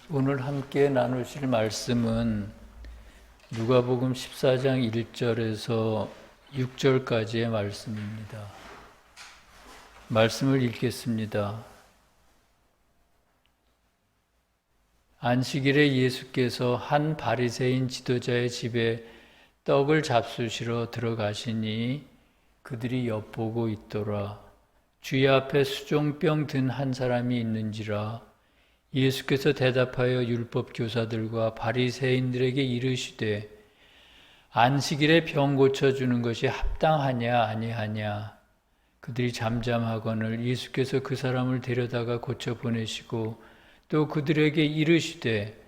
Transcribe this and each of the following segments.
오늘 함께 나누실 말씀은 누가복음 14장 1절에서 6절까지의 말씀입니다. 말씀을 읽겠습니다. 안식일에 예수께서 한 바리새인 지도자의 집에 떡을 잡수시러 들어가시니 그들이 엿보고 있더라. 주의 앞에 수종병 든 한 사람이 있는지라. 예수께서 대답하여 율법 교사들과 바리새인들에게 이르시되 안식일에 병 고쳐주는 것이 합당하냐 아니하냐. 그들이 잠잠하거늘 예수께서 그 사람을 데려다가 고쳐 보내시고 또 그들에게 이르시되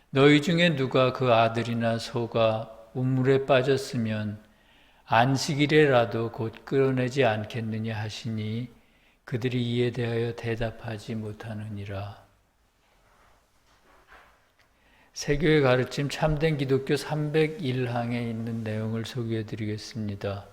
너희 중에 누가 그 아들이나 소가 우물에 빠졌으면 안식일에라도 곧 끌어내지 않겠느냐 하시니 그들이 이에 대하여 대답하지 못하느니라. 세교의 가르침 참된 기독교 301항에 있는 내용을 소개해 드리겠습니다.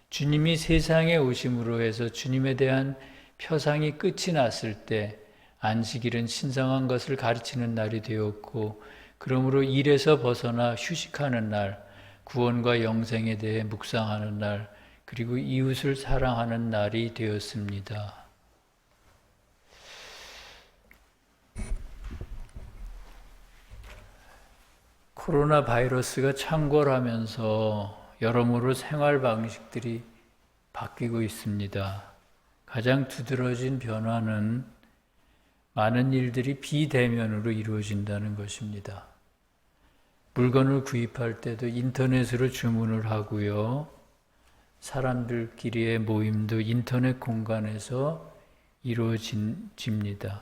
주님이 세상에 오심으로 해서 주님에 대한 표상이 끝이 났을 때 안식일은 신성한 것을 가르치는 날이 되었고, 그러므로 일에서 벗어나 휴식하는 날, 구원과 영생에 대해 묵상하는 날, 그리고 이웃을 사랑하는 날이 되었습니다. 코로나 바이러스가 창궐하면서 여러모로 생활 방식들이 바뀌고 있습니다. 가장 두드러진 변화는 많은 일들이 비대면으로 이루어진다는 것입니다. 물건을 구입할 때도 인터넷으로 주문을 하고요. 사람들끼리의 모임도 인터넷 공간에서 이루어집니다.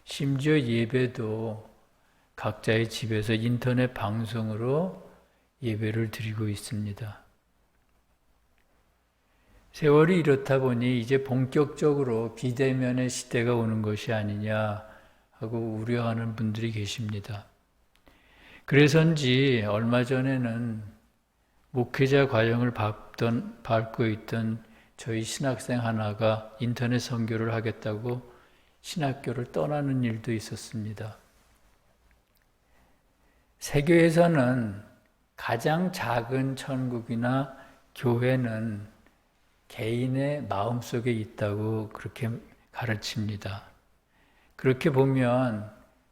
심지어 예배도 각자의 집에서 인터넷 방송으로 예배를 드리고 있습니다. 세월이 이렇다 보니 이제 본격적으로 비대면의 시대가 오는 것이 아니냐 하고 우려하는 분들이 계십니다. 그래서인지 얼마 전에는 목회자 과정을 밟고 있던 저희 신학생 하나가 인터넷 선교를 하겠다고 신학교를 떠나는 일도 있었습니다. 세교에서는 가장 작은 천국이나 교회는 개인의 마음속에 있다고 그렇게 가르칩니다. 그렇게 보면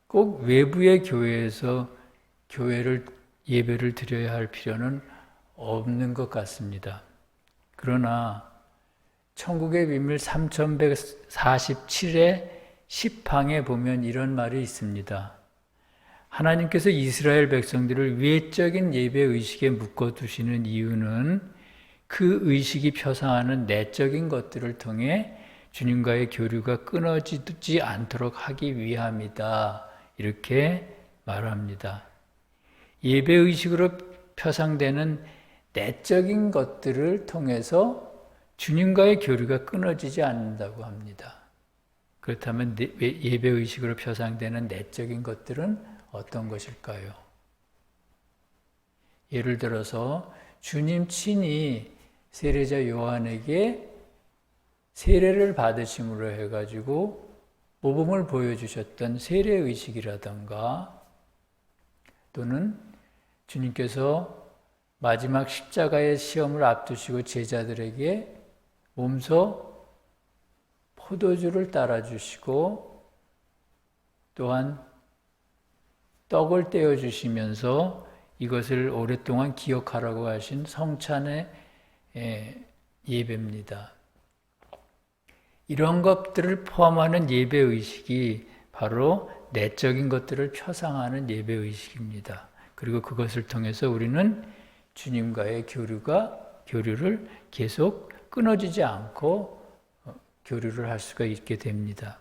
꼭 외부의 교회에서 예배를 드려야 할 필요는 없는 것 같습니다. 그러나 천국의 비밀 3147의 10항에 보면 이런 말이 있습니다. 하나님께서 이스라엘 백성들을 외적인 예배 의식에 묶어두시는 이유는 그 의식이 표상하는 내적인 것들을 통해 주님과의 교류가 끊어지지 않도록 하기 위함이다. 이렇게 말합니다. 예배 의식으로 표상되는 내적인 것들을 통해서 주님과의 교류가 끊어지지 않는다고 합니다. 그렇다면 예배 의식으로 표상되는 내적인 것들은 어떤 것일까요? 예를 들어서 주님 친히 세례자 요한에게 세례를 받으심으로 해가지고 모범을 보여주셨던 세례의식이라든가, 또는 주님께서 마지막 십자가의 시험을 앞두시고 제자들에게 몸소 포도주를 따라주시고 또한 떡을 떼어주시면서 이것을 오랫동안 기억하라고 하신 성찬의 예배입니다. 이런 것들을 포함하는 예배의식이 바로 내적인 것들을 표상하는 예배의식입니다. 그리고 그것을 통해서 우리는 주님과의 교류를 계속 끊어지지 않고 교류를 할 수가 있게 됩니다.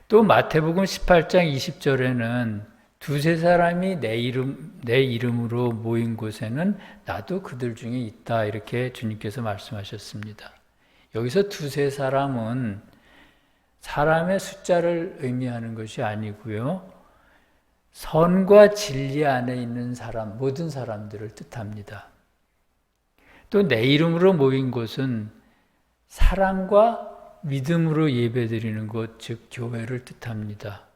또 마태복음 18장 20절에는 두세 사람이 내 이름으로 모인 곳에는 나도 그들 중에 있다. 이렇게 주님께서 말씀하셨습니다. 여기서 두세 사람은 사람의 숫자를 의미하는 것이 아니고요. 선과 진리 안에 있는 사람, 모든 사람들을 뜻합니다. 또 내 이름으로 모인 곳은 사랑과 믿음으로 예배드리는 곳, 즉 교회를 뜻합니다.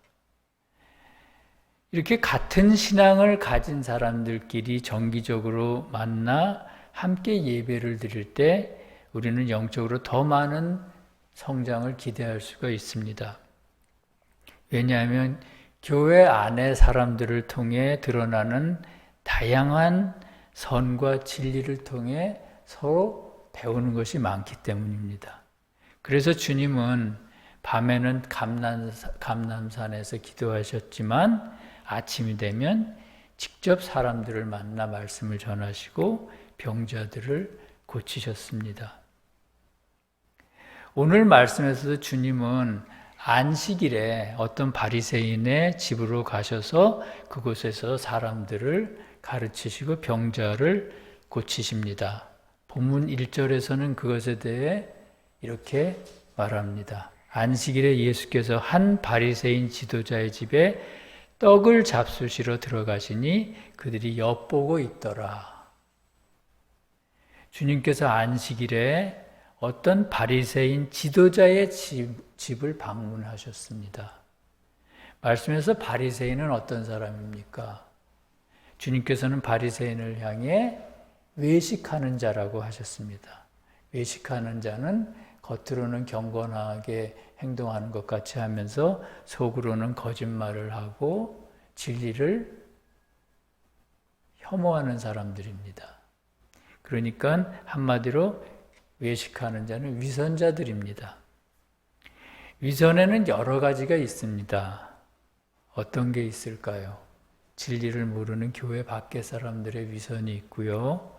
이렇게 같은 신앙을 가진 사람들끼리 정기적으로 만나 함께 예배를 드릴 때 우리는 영적으로 더 많은 성장을 기대할 수가 있습니다. 왜냐하면 교회 안의 사람들을 통해 드러나는 다양한 선과 진리를 통해 서로 배우는 것이 많기 때문입니다. 그래서 주님은 밤에는 감람산에서 기도하셨지만 아침이 되면 직접 사람들을 만나 말씀을 전하시고 병자들을 고치셨습니다. 오늘 말씀에서도 주님은 안식일에 어떤 바리새인의 집으로 가셔서 그곳에서 사람들을 가르치시고 병자를 고치십니다. 본문 1절에서는 그것에 대해 이렇게 말합니다. 안식일에 예수께서 한 바리새인 지도자의 집에 떡을 잡수시러 들어가시니 그들이 엿보고 있더라. 주님께서 안식일에 어떤 바리새인 지도자의 집을 방문하셨습니다. 말씀에서 바리새인은 어떤 사람입니까? 주님께서는 바리새인을 향해 외식하는 자라고 하셨습니다. 외식하는 자는 겉으로는 경건하게 행동하는 것 같이 하면서 속으로는 거짓말을 하고 진리를 혐오하는 사람들입니다. 그러니까 한마디로 외식하는 자는 위선자들입니다. 위선에는 여러 가지가 있습니다. 어떤 게 있을까요? 진리를 모르는 교회 밖의 사람들의 위선이 있고요.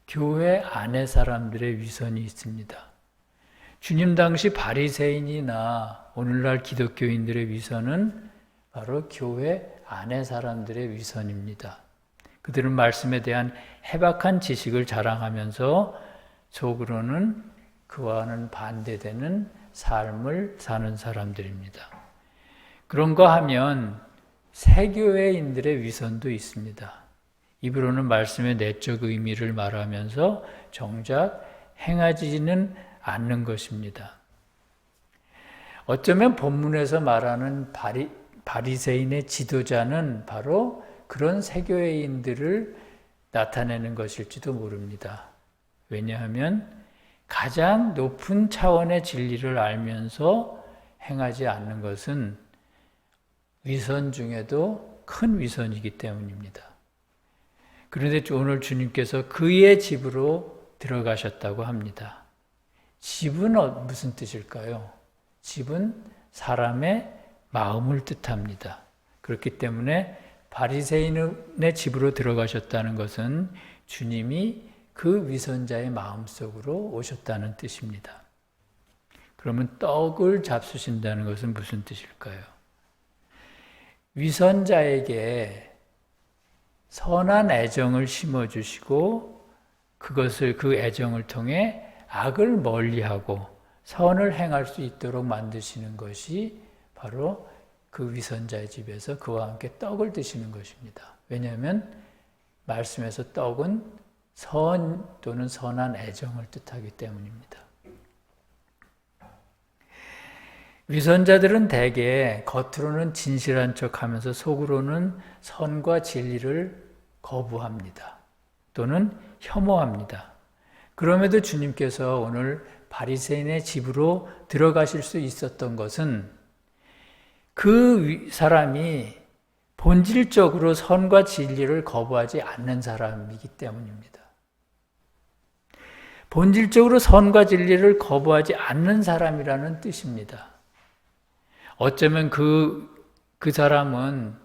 교회 안의 사람들의 위선이 있습니다. 주님 당시 바리새인이나 오늘날 기독교인들의 위선은 바로 교회 안의 사람들의 위선입니다. 그들은 말씀에 대한 해박한 지식을 자랑하면서 속으로는 그와는 반대되는 삶을 사는 사람들입니다. 그런가 하면 세교회인들의 위선도 있습니다. 입으로는 말씀의 내적 의미를 말하면서 정작 행하지는 않는 것입니다. 어쩌면 본문에서 말하는 바리새인의 지도자는 바로 그런 세교회인들을 나타내는 것일지도 모릅니다. 왜냐하면 가장 높은 차원의 진리를 알면서 행하지 않는 것은 위선 중에도 큰 위선이기 때문입니다. 그런데 오늘 주님께서 그의 집으로 들어가셨다고 합니다. 집은 무슨 뜻일까요? 집은 사람의 마음을 뜻합니다. 그렇기 때문에 바리새인의 집으로 들어가셨다는 것은 주님이 그 위선자의 마음속으로 오셨다는 뜻입니다. 그러면 떡을 잡수신다는 것은 무슨 뜻일까요? 위선자에게 선한 애정을 심어주시고 그것을 그 애정을 통해 악을 멀리하고 선을 행할 수 있도록 만드시는 것이 바로 그 위선자의 집에서 그와 함께 떡을 드시는 것입니다. 왜냐하면 말씀에서 떡은 선 또는 선한 애정을 뜻하기 때문입니다. 위선자들은 대개 겉으로는 진실한 척하면서 속으로는 선과 진리를 거부합니다. 또는 혐오합니다. 그럼에도 주님께서 오늘 바리새인의 집으로 들어가실 수 있었던 것은 그 사람이 본질적으로 선과 진리를 거부하지 않는 사람이기 때문입니다. 본질적으로 선과 진리를 거부하지 않는 사람이라는 뜻입니다. 어쩌면 그 사람은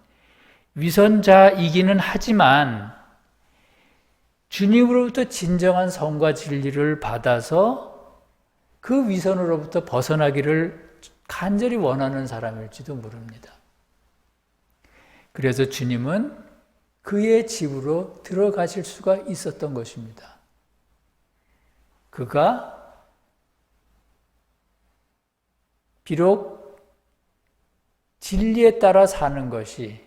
위선자이기는 하지만 주님으로부터 진정한 선과 진리를 받아서 그 위선으로부터 벗어나기를 간절히 원하는 사람일지도 모릅니다. 그래서 주님은 그의 집으로 들어가실 수가 있었던 것입니다. 그가 비록 진리에 따라 사는 것이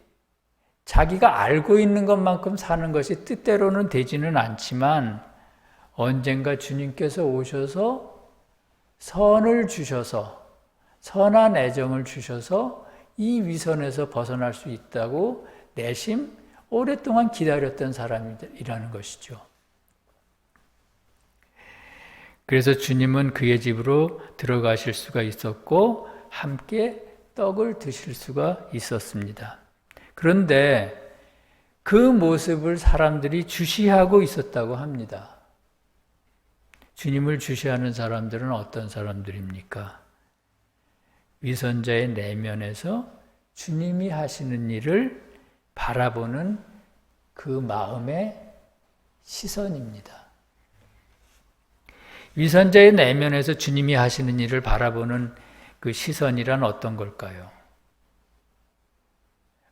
자기가 알고 있는 것만큼 사는 것이 뜻대로는 되지는 않지만 언젠가 주님께서 오셔서 선을 주셔서 선한 애정을 주셔서 이 위선에서 벗어날 수 있다고 내심 오랫동안 기다렸던 사람이라는 것이죠. 그래서 주님은 그의 집으로 들어가실 수가 있었고 함께 떡을 드실 수가 있었습니다. 그런데 그 모습을 사람들이 주시하고 있었다고 합니다. 주님을 주시하는 사람들은 어떤 사람들입니까? 위선자의 내면에서 주님이 하시는 일을 바라보는 그 마음의 시선입니다. 위선자의 내면에서 주님이 하시는 일을 바라보는 그 시선이란 어떤 걸까요?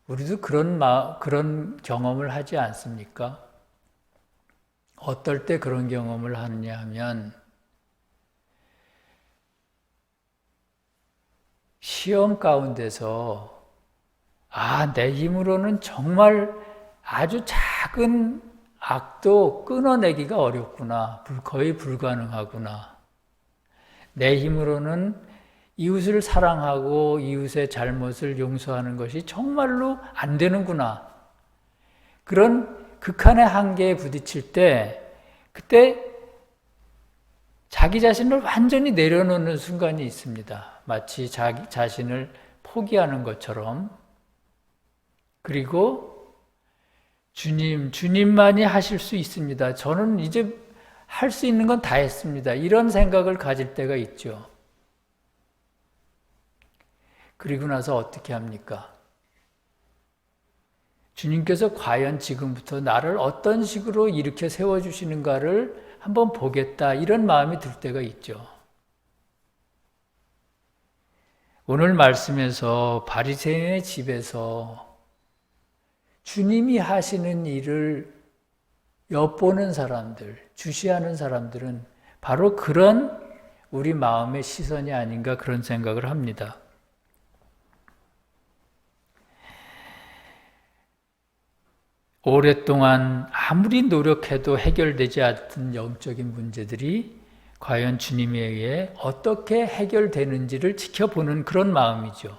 우리도 그런 경험을 하지 않습니까? 어떨 때 그런 경험을 하느냐 하면 시험 가운데서 내 힘으로는 정말 아주 작은 악도 끊어내기가 어렵구나. 거의 불가능하구나. 내 힘으로는 이웃을 사랑하고 이웃의 잘못을 용서하는 것이 정말로 안 되는구나. 그런 극한의 한계에 부딪힐 때 그때 자기 자신을 완전히 내려놓는 순간이 있습니다. 마치 자기 자신을 포기하는 것처럼. 그리고 주님만이 하실 수 있습니다. 저는 이제 할 수 있는 건 다 했습니다. 이런 생각을 가질 때가 있죠. 그리고 나서 어떻게 합니까? 주님께서 과연 지금부터 나를 어떤 식으로 일으켜 세워주시는가를 한번 보겠다, 이런 마음이 들 때가 있죠. 오늘 말씀에서 바리새인의 집에서 주님이 하시는 일을 엿보는 사람들, 주시하는 사람들은 바로 그런 우리 마음의 시선이 아닌가 그런 생각을 합니다. 오랫동안 아무리 노력해도 해결되지 않던 영적인 문제들이 과연 주님에 의해 어떻게 해결되는지를 지켜보는 그런 마음이죠.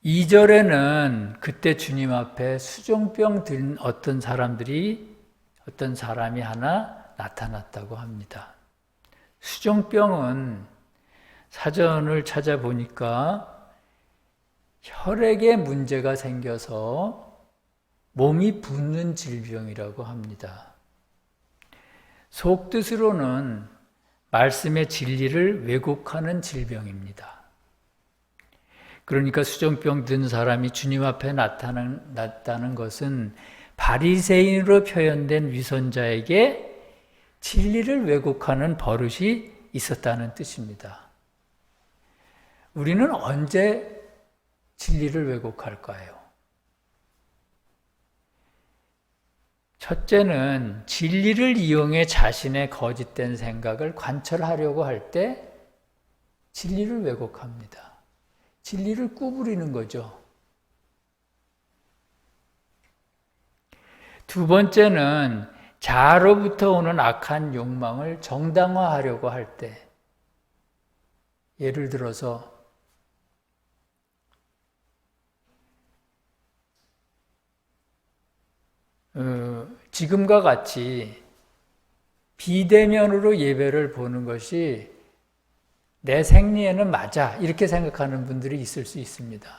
2절에는 그때 주님 앞에 수종병 든 어떤 사람이 하나 나타났다고 합니다. 수종병은 사전을 찾아보니까 혈액에 문제가 생겨서 몸이 붓는 질병이라고 합니다. 속뜻으로는 말씀의 진리를 왜곡하는 질병입니다. 그러니까 수종병 든 사람이 주님 앞에 나타났다는 것은 바리새인으로 표현된 위선자에게 진리를 왜곡하는 버릇이 있었다는 뜻입니다. 우리는 언제 진리를 왜곡할까요? 첫째는 진리를 이용해 자신의 거짓된 생각을 관철하려고 할 때 진리를 왜곡합니다. 진리를 구부리는 거죠. 두 번째는 자아로부터 오는 악한 욕망을 정당화하려고 할 때, 예를 들어서 지금과 같이 비대면으로 예배를 보는 것이 내 생리에는 맞아, 이렇게 생각하는 분들이 있을 수 있습니다.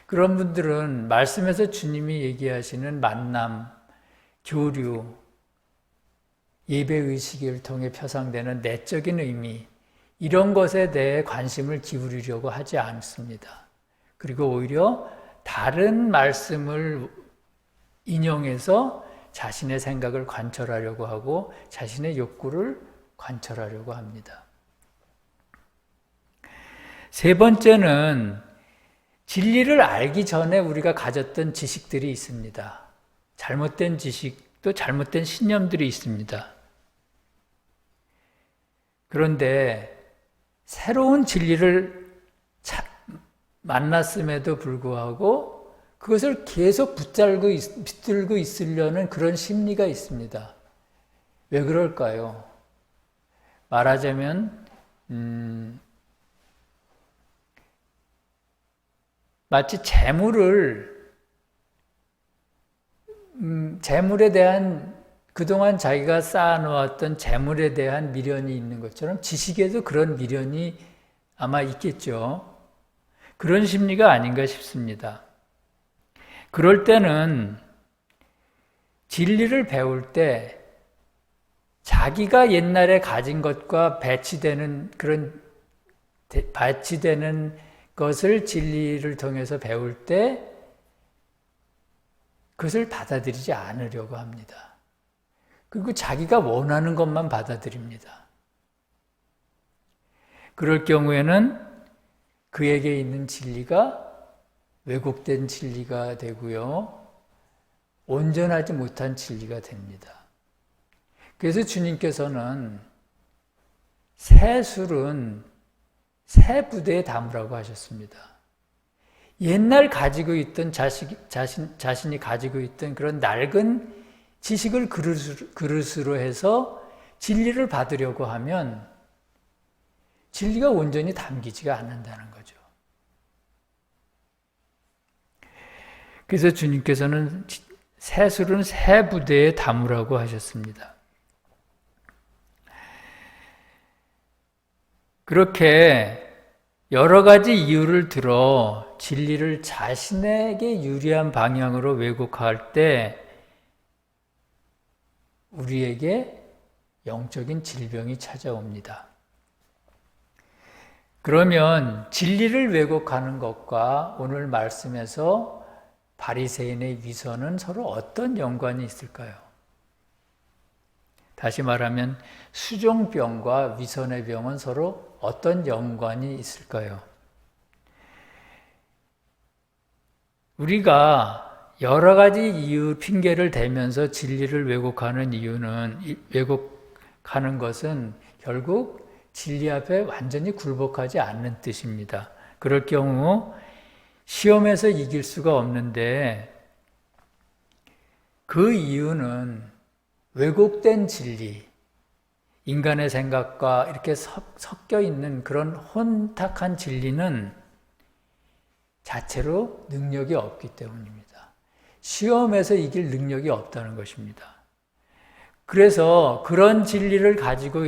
그런 분들은 말씀에서 주님이 얘기하시는 만남, 교류, 예배의식을 통해 표상되는 내적인 의미, 이런 것에 대해 관심을 기울이려고 하지 않습니다. 그리고 오히려 다른 말씀을 인용해서 자신의 생각을 관철하려고 하고 자신의 욕구를 관철하려고 합니다. 세 번째는 진리를 알기 전에 우리가 가졌던 지식들이 있습니다. 잘못된 지식, 또 잘못된 신념들이 있습니다. 그런데 새로운 진리를 만났음에도 불구하고 그것을 계속 붙들고 있으려는 그런 심리가 있습니다. 왜 그럴까요? 말하자면 마치 재물에 대한 그동안 자기가 쌓아놓았던 재물에 대한 미련이 있는 것처럼 지식에도 그런 미련이 아마 있겠죠. 그런 심리가 아닌가 싶습니다. 그럴 때는 진리를 배울 때 자기가 옛날에 가진 것과 배치되는 것을 진리를 통해서 배울 때 그것을 받아들이지 않으려고 합니다. 그리고 자기가 원하는 것만 받아들입니다. 그럴 경우에는 그에게 있는 진리가 왜곡된 진리가 되고요. 온전하지 못한 진리가 됩니다. 그래서 주님께서는 새 술은 새 부대에 담으라고 하셨습니다. 옛날 가지고 있던 자신이 가지고 있던 그런 낡은 지식을 그릇으로 해서 진리를 받으려고 하면 진리가 온전히 담기지가 않는다는 거죠. 그래서 주님께서는 새 술은 새 부대에 담으라고 하셨습니다. 그렇게 여러 가지 이유를 들어 진리를 자신에게 유리한 방향으로 왜곡할 때 우리에게 영적인 질병이 찾아옵니다. 그러면 진리를 왜곡하는 것과 오늘 말씀에서 바리새인의 위선은 서로 어떤 연관이 있을까요? 다시 말하면 수종병과 위선의 병은 서로 어떤 연관이 있을까요? 우리가 여러 가지 이유, 핑계를 대면서 진리를 왜곡하는 것은 결국 진리 앞에 완전히 굴복하지 않는 뜻입니다. 그럴 경우 시험에서 이길 수가 없는데 그 이유는 왜곡된 진리, 인간의 생각과 이렇게 섞여 있는 그런 혼탁한 진리는 자체로 능력이 없기 때문입니다. 시험에서 이길 능력이 없다는 것입니다. 그래서 그런 진리를 가지고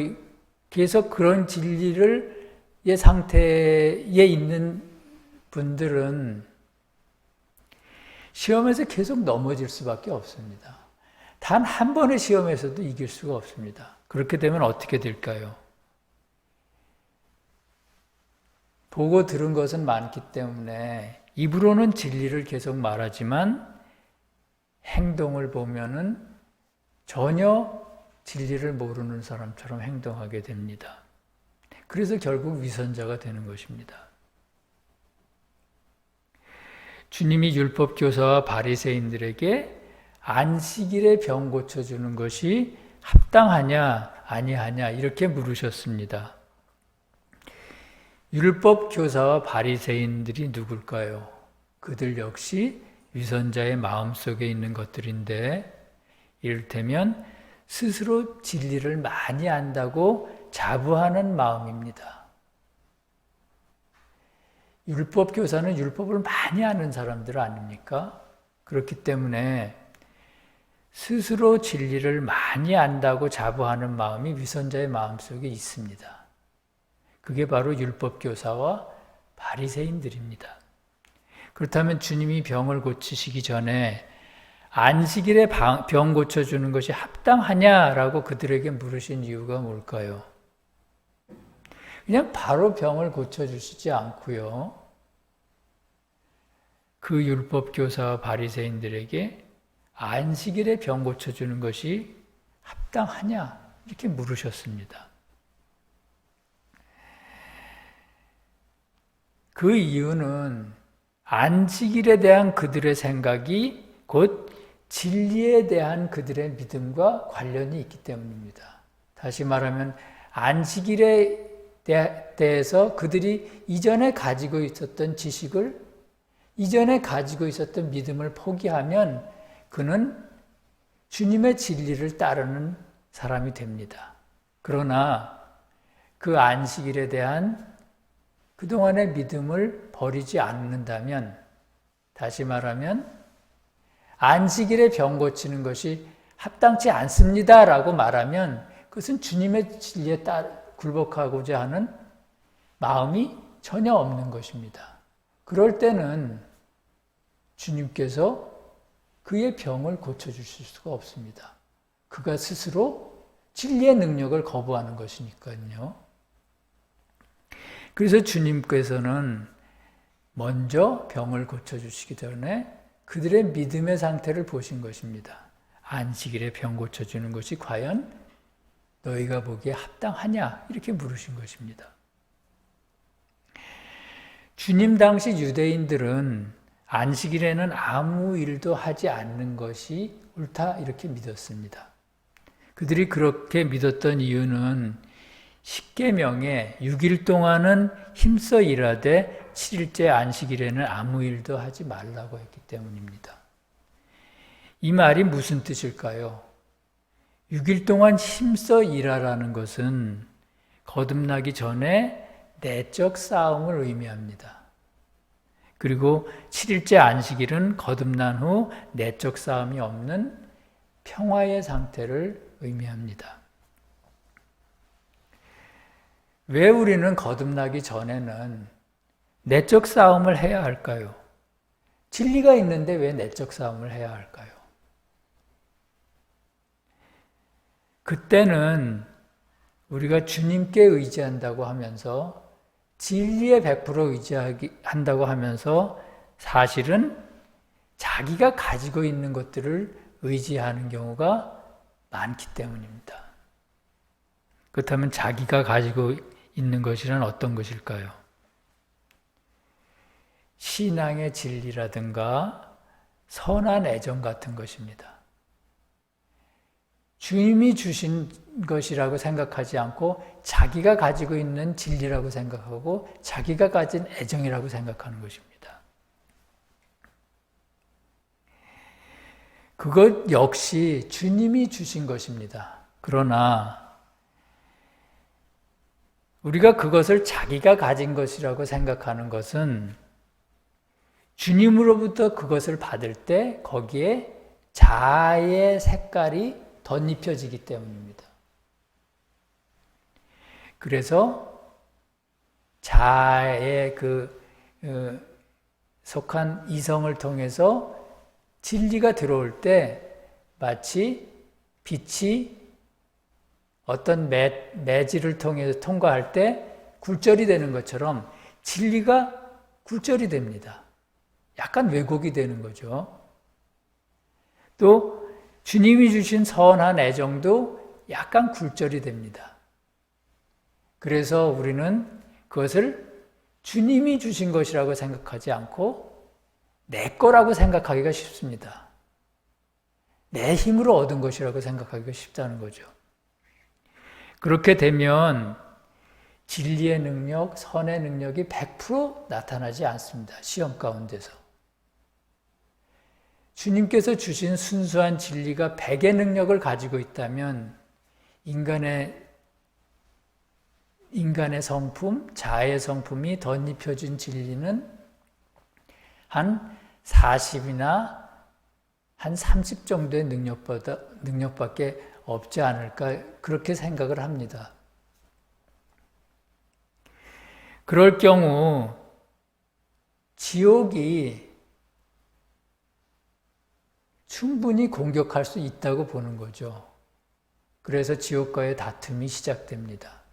계속 그런 진리를 상태에 있는 분들은 시험에서 계속 넘어질 수밖에 없습니다. 단 한 번의 시험에서도 이길 수가 없습니다. 그렇게 되면 어떻게 될까요? 보고 들은 것은 많기 때문에 입으로는 진리를 계속 말하지만 행동을 보면은 전혀 진리를 모르는 사람처럼 행동하게 됩니다. 그래서 결국 위선자가 되는 것입니다. 주님이 율법 교사와 바리새인들에게 안식일에 병 고쳐주는 것이 합당하냐 아니하냐 이렇게 물으셨습니다. 율법 교사와 바리새인들이 누굴까요? 그들 역시 위선자의 마음속에 있는 것들인데 이를테면 스스로 진리를 많이 안다고 자부하는 마음입니다. 율법 교사는 율법을 많이 아는 사람들 아닙니까? 그렇기 때문에 스스로 진리를 많이 안다고 자부하는 마음이 위선자의 마음속에 있습니다. 그게 바로 율법 교사와 바리새인들입니다. 그렇다면 주님이 병을 고치시기 전에 안식일에 병 고쳐주는 것이 합당하냐라고 그들에게 물으신 이유가 뭘까요? 그냥 바로 병을 고쳐주시지 않고요. 그 율법 교사와 바리새인들에게 안식일에 병 고쳐주는 것이 합당하냐 이렇게 물으셨습니다. 그 이유는 안식일에 대한 그들의 생각이 곧 진리에 대한 그들의 믿음과 관련이 있기 때문입니다. 다시 말하면 안식일에 대해서 그들이 이전에 가지고 있었던 지식을, 이전에 가지고 있었던 믿음을 포기하면 그는 주님의 진리를 따르는 사람이 됩니다. 그러나 그 안식일에 대한 그동안의 믿음을 버리지 않는다면 다시 말하면 안식일에 병 고치는 것이 합당치 않습니다라고 말하면 그것은 주님의 진리에 굴복하고자 하는 마음이 전혀 없는 것입니다. 그럴 때는 주님께서 그의 병을 고쳐주실 수가 없습니다. 그가 스스로 진리의 능력을 거부하는 것이니까요. 그래서 주님께서는 먼저 병을 고쳐주시기 전에 그들의 믿음의 상태를 보신 것입니다. 안식일에 병 고쳐주는 것이 과연 너희가 보기에 합당하냐? 이렇게 물으신 것입니다. 주님 당시 유대인들은 안식일에는 아무 일도 하지 않는 것이 옳다 이렇게 믿었습니다. 그들이 그렇게 믿었던 이유는 십계명에 6일 동안은 힘써 일하되 7일째 안식일에는 아무 일도 하지 말라고 했기 때문입니다. 이 말이 무슨 뜻일까요? 6일 동안 힘써 일하라는 것은 거듭나기 전에 내적 싸움을 의미합니다. 그리고 7일째 안식일은 거듭난 후 내적 싸움이 없는 평화의 상태를 의미합니다. 왜 우리는 거듭나기 전에는 내적 싸움을 해야 할까요? 진리가 있는데 왜 내적 싸움을 해야 할까요? 그때는 우리가 주님께 의지한다고 하면서 진리에 100% 의지한다고 하면서 사실은 자기가 가지고 있는 것들을 의지하는 경우가 많기 때문입니다. 그렇다면 자기가 가지고 있는 것이란 어떤 것일까요? 신앙의 진리라든가 선한 애정 같은 것입니다. 주님이 주신 것이라고 생각하지 않고 자기가 가지고 있는 진리라고 생각하고 자기가 가진 애정이라고 생각하는 것입니다. 그것 역시 주님이 주신 것입니다. 그러나 우리가 그것을 자기가 가진 것이라고 생각하는 것은 주님으로부터 그것을 받을 때 거기에 자아의 색깔이 덧입혀지기 때문입니다. 그래서 자아의 속한 이성을 통해서 진리가 들어올 때 마치 빛이 어떤 매질을 통해서 통과할 때 굴절이 되는 것처럼 진리가 굴절이 됩니다. 약간 왜곡이 되는 거죠. 또 주님이 주신 선한 애정도 약간 굴절이 됩니다. 그래서 우리는 그것을 주님이 주신 것이라고 생각하지 않고 내 거라고 생각하기가 쉽습니다. 내 힘으로 얻은 것이라고 생각하기가 쉽다는 거죠. 그렇게 되면 진리의 능력, 선의 능력이 100% 나타나지 않습니다. 시험 가운데서. 주님께서 주신 순수한 진리가 100의 능력을 가지고 있다면 인간의 성품, 자아의 성품이 덧입혀진 진리는 한 40이나 한 30 정도의 능력밖에 없지 않을까 그렇게 생각을 합니다. 그럴 경우 지옥이 충분히 공격할 수 있다고 보는 거죠. 그래서 지옥과의 다툼이 시작됩니다.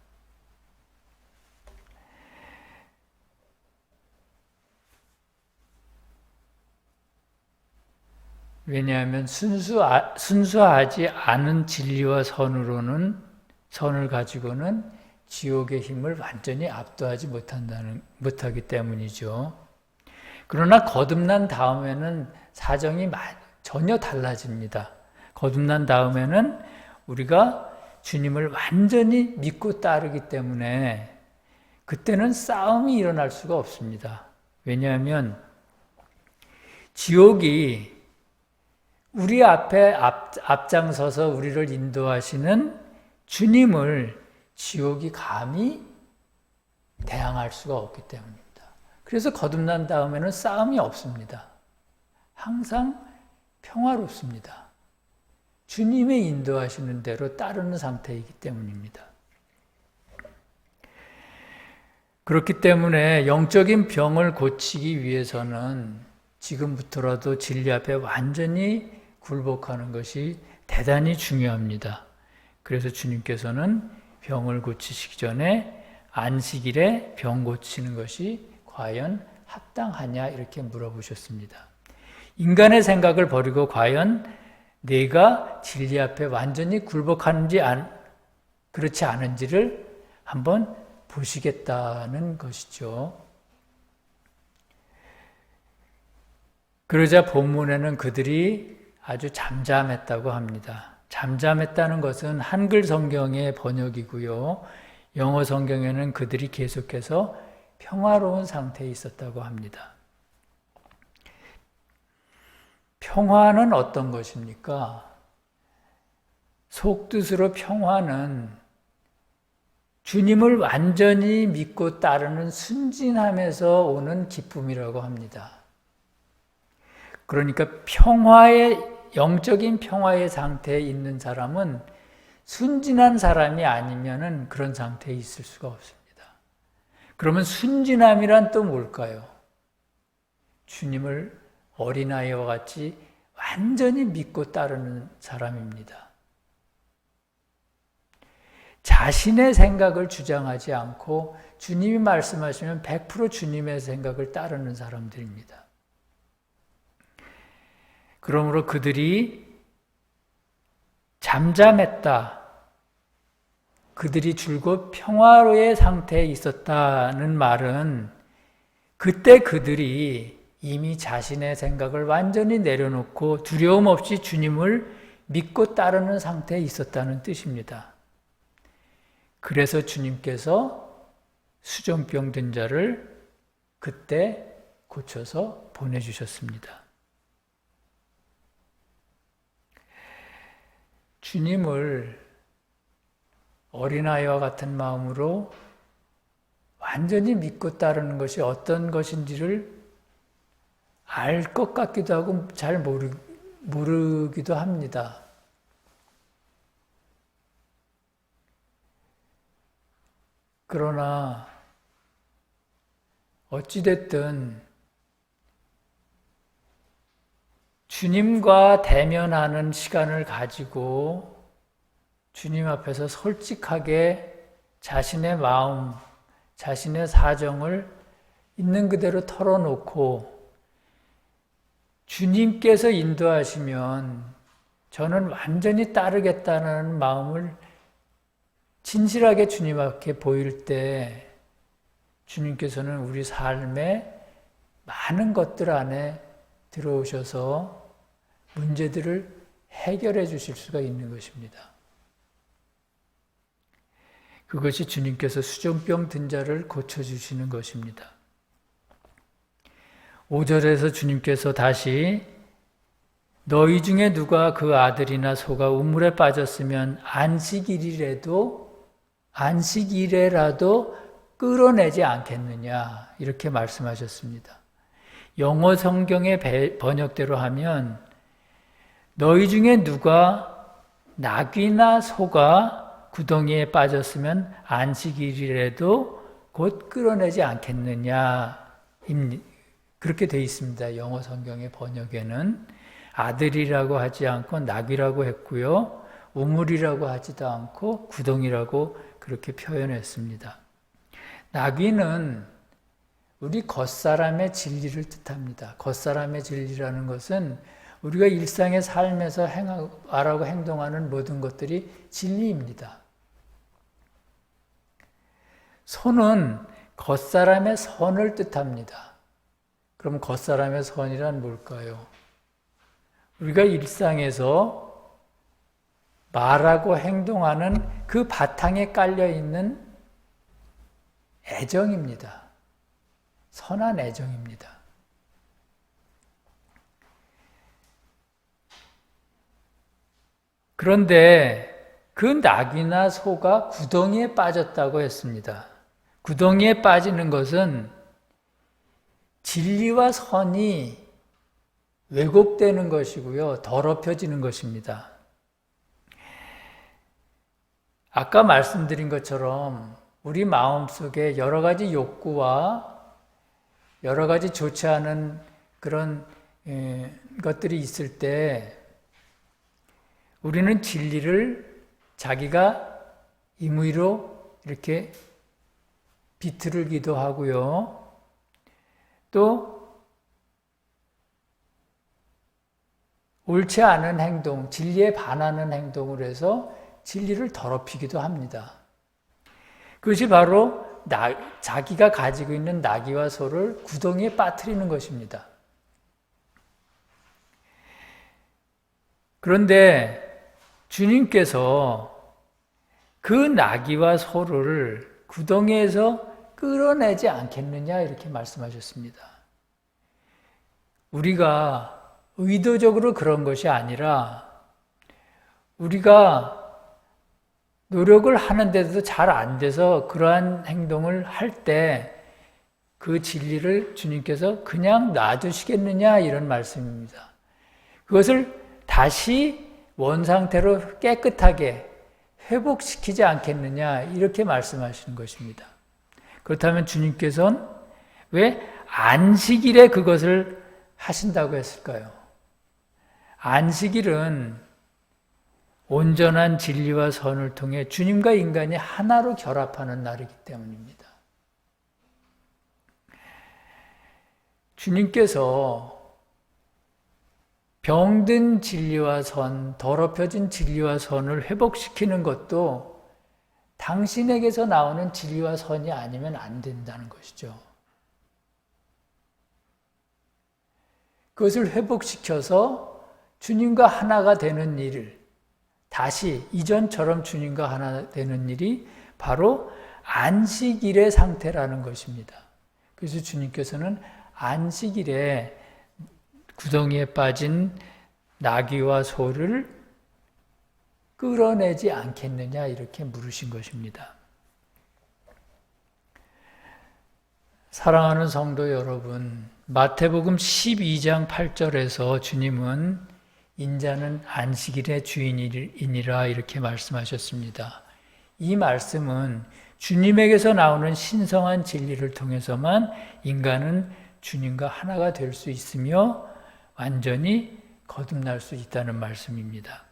왜냐하면 순수하지 않은 진리와 선을 가지고는 지옥의 힘을 완전히 압도하지 못하기 때문이죠. 그러나 거듭난 다음에는 사정이 전혀 달라집니다. 거듭난 다음에는 우리가 주님을 완전히 믿고 따르기 때문에 그때는 싸움이 일어날 수가 없습니다. 왜냐하면 지옥이 우리 앞에 앞장서서 우리를 인도하시는 주님을 지옥이 감히 대항할 수가 없기 때문입니다. 그래서 거듭난 다음에는 싸움이 없습니다. 항상 평화롭습니다. 주님의 인도하시는 대로 따르는 상태이기 때문입니다. 그렇기 때문에 영적인 병을 고치기 위해서는 지금부터라도 진리 앞에 완전히 굴복하는 것이 대단히 중요합니다. 그래서 주님께서는 병을 고치시기 전에 안식일에 병 고치는 것이 과연 합당하냐 이렇게 물어보셨습니다. 인간의 생각을 버리고 과연 내가 진리 앞에 완전히 굴복하는지 그렇지 않은지를 한번 보시겠다는 것이죠. 그러자 본문에는 그들이 아주 잠잠했다고 합니다. 잠잠했다는 것은 한글 성경의 번역이고요. 영어 성경에는 그들이 계속해서 평화로운 상태에 있었다고 합니다. 평화는 어떤 것입니까? 속뜻으로 평화는 주님을 완전히 믿고 따르는 순진함에서 오는 기쁨이라고 합니다. 그러니까 영적인 평화의 상태에 있는 사람은 순진한 사람이 아니면은 그런 상태에 있을 수가 없습니다. 그러면 순진함이란 또 뭘까요? 주님을 어린아이와 같이 완전히 믿고 따르는 사람입니다. 자신의 생각을 주장하지 않고 주님이 말씀하시면 100% 주님의 생각을 따르는 사람들입니다. 그러므로 그들이 잠잠했다. 그들이 줄곧 평화로의 상태에 있었다는 말은 그때 그들이 이미 자신의 생각을 완전히 내려놓고 두려움 없이 주님을 믿고 따르는 상태에 있었다는 뜻입니다. 그래서 주님께서 수종병 든 자를 그때 고쳐서 보내주셨습니다. 주님을 어린아이와 같은 마음으로 완전히 믿고 따르는 것이 어떤 것인지를 알 것 같기도 하고 잘 모르기도 합니다. 그러나 어찌됐든 주님과 대면하는 시간을 가지고 주님 앞에서 솔직하게 자신의 마음, 자신의 사정을 있는 그대로 털어놓고 주님께서 인도하시면 저는 완전히 따르겠다는 마음을 진실하게 주님 앞에 보일 때 주님께서는 우리 삶의 많은 것들 안에 들어오셔서 문제들을 해결해 주실 수가 있는 것입니다. 그것이 주님께서 수종병 든 자를 고쳐주시는 것입니다. 5절에서 주님께서 다시 너희 중에 누가 그 아들이나 소가 우물에 빠졌으면 안식일에라도 끌어내지 않겠느냐 이렇게 말씀하셨습니다. 영어 성경의 번역대로 하면 너희 중에 누가 낙이나 소가 구덩이에 빠졌으면 안식일이라도 곧 끌어내지 않겠느냐 그렇게 되어 있습니다. 영어 성경의 번역에는 아들이라고 하지 않고 낙이라고 했고요. 우물이라고 하지도 않고 구덩이라고 그렇게 표현했습니다. 낙이는 우리 겉사람의 진리를 뜻합니다. 겉사람의 진리라는 것은 우리가 일상의 삶에서 말하고 행동하는 모든 것들이 진리입니다. 소는 겉사람의 선을 뜻합니다. 그럼 겉사람의 선이란 뭘까요? 우리가 일상에서 말하고 행동하는 그 바탕에 깔려있는 애정입니다. 선한 애정입니다. 그런데 그 낙이나 소가 구덩이에 빠졌다고 했습니다. 구덩이에 빠지는 것은 진리와 선이 왜곡되는 것이고요. 더럽혀지는 것입니다. 아까 말씀드린 것처럼 우리 마음속에 여러 가지 욕구와 여러 가지 좋지 않은 그런 것들이 있을 때 우리는 진리를 자기가 임의로 이렇게 비틀기도 하고요. 또 옳지 않은 행동, 진리에 반하는 행동을 해서 진리를 더럽히기도 합니다. 그것이 바로 자기가 가지고 있는 나귀와 소를 구덩이에 빠뜨리는 것입니다. 그런데 주님께서 그 나귀와 소를 구덩이에서 끌어내지 않겠느냐 이렇게 말씀하셨습니다. 우리가 의도적으로 그런 것이 아니라 우리가 노력을 하는데도 잘 안 돼서 그러한 행동을 할 때 그 진리를 주님께서 그냥 놔두시겠느냐 이런 말씀입니다. 그것을 다시 원상태로 깨끗하게 회복시키지 않겠느냐 이렇게 말씀하시는 것입니다. 그렇다면 주님께서는 왜 안식일에 그것을 하신다고 했을까요? 안식일은 온전한 진리와 선을 통해 주님과 인간이 하나로 결합하는 날이기 때문입니다. 주님께서 병든 진리와 선, 더럽혀진 진리와 선을 회복시키는 것도 당신에게서 나오는 진리와 선이 아니면 안 된다는 것이죠. 그것을 회복시켜서 주님과 하나가 되는 일을 다시 이전처럼 주님과 하나 되는 일이 바로 안식일의 상태라는 것입니다. 그래서 주님께서는 안식일에 구덩이에 빠진 나귀와 소를 끌어내지 않겠느냐 이렇게 물으신 것입니다. 사랑하는 성도 여러분, 마태복음 12장 8절에서 주님은 인자는 안식일의 주인이니라 이렇게 말씀하셨습니다. 이 말씀은 주님에게서 나오는 신성한 진리를 통해서만 인간은 주님과 하나가 될 수 있으며 완전히 거듭날 수 있다는 말씀입니다.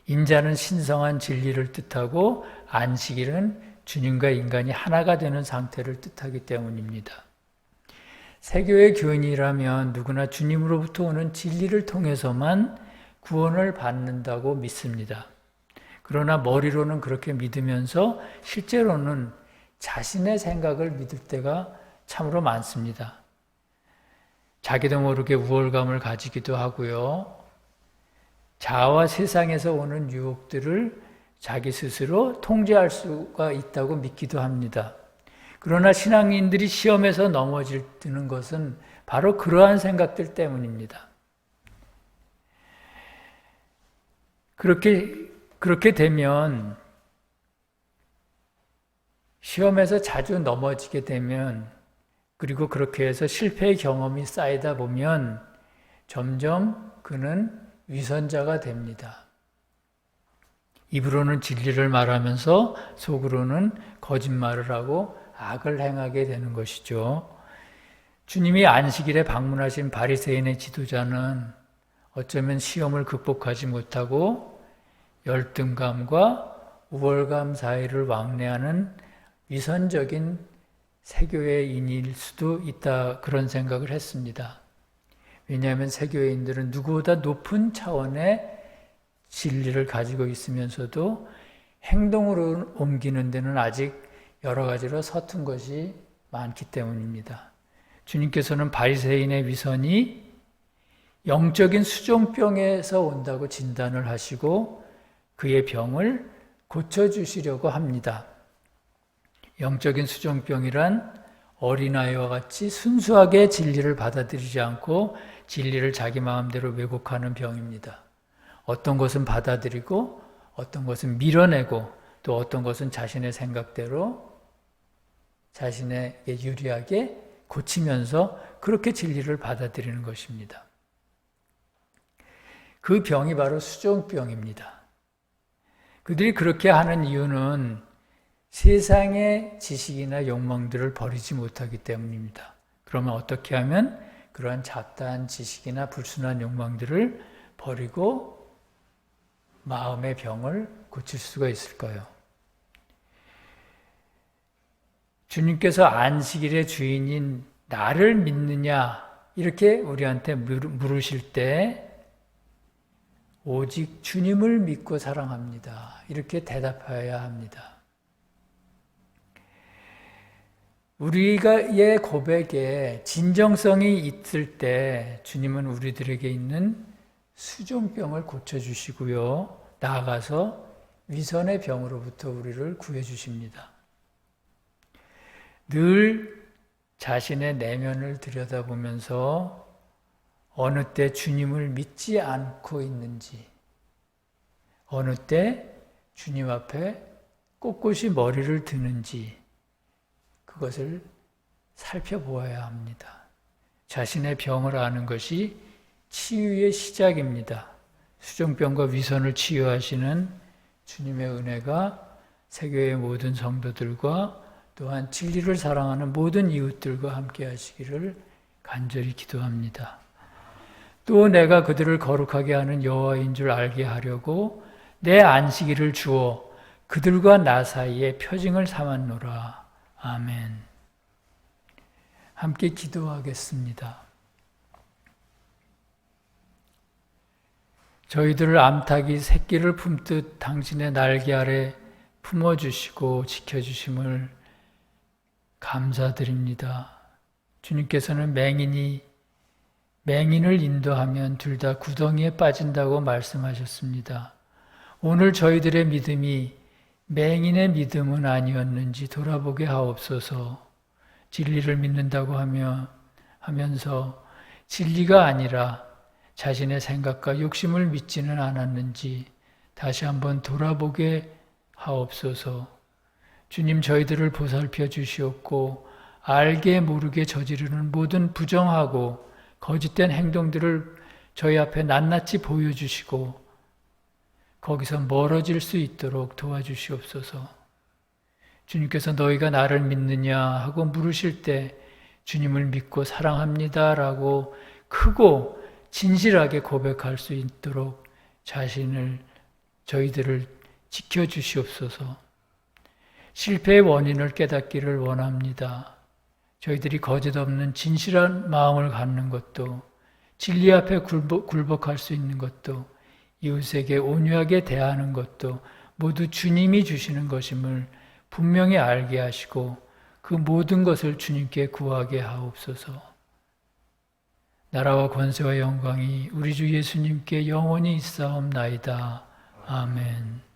인자는 신성한 진리를 뜻하고 안식일은 주님과 인간이 하나가 되는 상태를 뜻하기 때문입니다. 세교의 교인이라면 누구나 주님으로부터 오는 진리를 통해서만 구원을 받는다고 믿습니다. 그러나 머리로는 그렇게 믿으면서 실제로는 자신의 생각을 믿을 때가 참으로 많습니다. 자기도 모르게 우월감을 가지기도 하고요. 자아와 세상에서 오는 유혹들을 자기 스스로 통제할 수가 있다고 믿기도 합니다. 그러나 신앙인들이 시험에서 넘어지는 것은 바로 그러한 생각들 때문입니다. 그렇게 되면 시험에서 자주 넘어지게 되면 그리고 그렇게 해서 실패의 경험이 쌓이다 보면 점점 그는 위선자가 됩니다. 입으로는 진리를 말하면서 속으로는 거짓말을 하고 악을 행하게 되는 것이죠. 주님이 안식일에 방문하신 바리새인의 지도자는 어쩌면 시험을 극복하지 못하고 열등감과 우월감 사이를 왕래하는 위선적인 세교회인일 수도 있다 그런 생각을 했습니다. 왜냐하면 세교회인들은 누구보다 높은 차원의 진리를 가지고 있으면서도 행동으로 옮기는 데는 아직 여러 가지로 서툰 것이 많기 때문입니다. 주님께서는 바리새인의 위선이 영적인 수종병에서 온다고 진단을 하시고 그의 병을 고쳐주시려고 합니다. 영적인 수종병이란 어린아이와 같이 순수하게 진리를 받아들이지 않고 진리를 자기 마음대로 왜곡하는 병입니다. 어떤 것은 받아들이고 어떤 것은 밀어내고 또 어떤 것은 자신의 생각대로 자신에게 유리하게 고치면서 그렇게 진리를 받아들이는 것입니다. 그 병이 바로 수종병입니다. 그들이 그렇게 하는 이유는 세상의 지식이나 욕망들을 버리지 못하기 때문입니다. 그러면 어떻게 하면 그러한 잡다한 지식이나 불순한 욕망들을 버리고 마음의 병을 고칠 수가 있을까요? 주님께서 안식일의 주인인 나를 믿느냐 이렇게 우리한테 물으실 때 오직 주님을 믿고 사랑합니다. 이렇게 대답해야 합니다. 우리의 고백에 진정성이 있을 때 주님은 우리들에게 있는 수종병을 고쳐주시고요. 나아가서 위선의 병으로부터 우리를 구해주십니다. 늘 자신의 내면을 들여다보면서 어느 때 주님을 믿지 않고 있는지, 어느 때 주님 앞에 꼿꼿이 머리를 드는지 그것을 살펴보아야 합니다. 자신의 병을 아는 것이 치유의 시작입니다. 수종병과 위선을 치유하시는 주님의 은혜가 세교의 모든 성도들과 또한 진리를 사랑하는 모든 이웃들과 함께 하시기를 간절히 기도합니다. 또 내가 그들을 거룩하게 하는 여호와인 줄 알게 하려고 내 안식일을 주어 그들과 나 사이에 표징을 삼았노라. 아멘. 함께 기도하겠습니다. 저희들을 암탉이 새끼를 품듯 당신의 날개 아래 품어주시고 지켜주심을 감사드립니다. 주님께서는 맹인을 인도하면 둘 다 구덩이에 빠진다고 말씀하셨습니다. 오늘 저희들의 믿음이 맹인의 믿음은 아니었는지 돌아보게 하옵소서. 진리를 믿는다고 하면서 진리가 아니라 자신의 생각과 욕심을 믿지는 않았는지 다시 한번 돌아보게 하옵소서. 주님, 저희들을 보살펴 주시옵고 알게 모르게 저지르는 모든 부정하고 거짓된 행동들을 저희 앞에 낱낱이 보여주시고 거기서 멀어질 수 있도록 도와주시옵소서. 주님께서 너희가 나를 믿느냐 하고 물으실 때 주님을 믿고 사랑합니다 라고 크고 진실하게 고백할 수 있도록 저희들을 지켜주시옵소서. 실패의 원인을 깨닫기를 원합니다. 저희들이 거짓 없는 진실한 마음을 갖는 것도, 진리 앞에 굴복할 수 있는 것도, 이웃에게 온유하게 대하는 것도 모두 주님이 주시는 것임을 분명히 알게 하시고 그 모든 것을 주님께 구하게 하옵소서. 나라와 권세와 영광이 우리 주 예수님께 영원히 있사옵나이다. 아멘.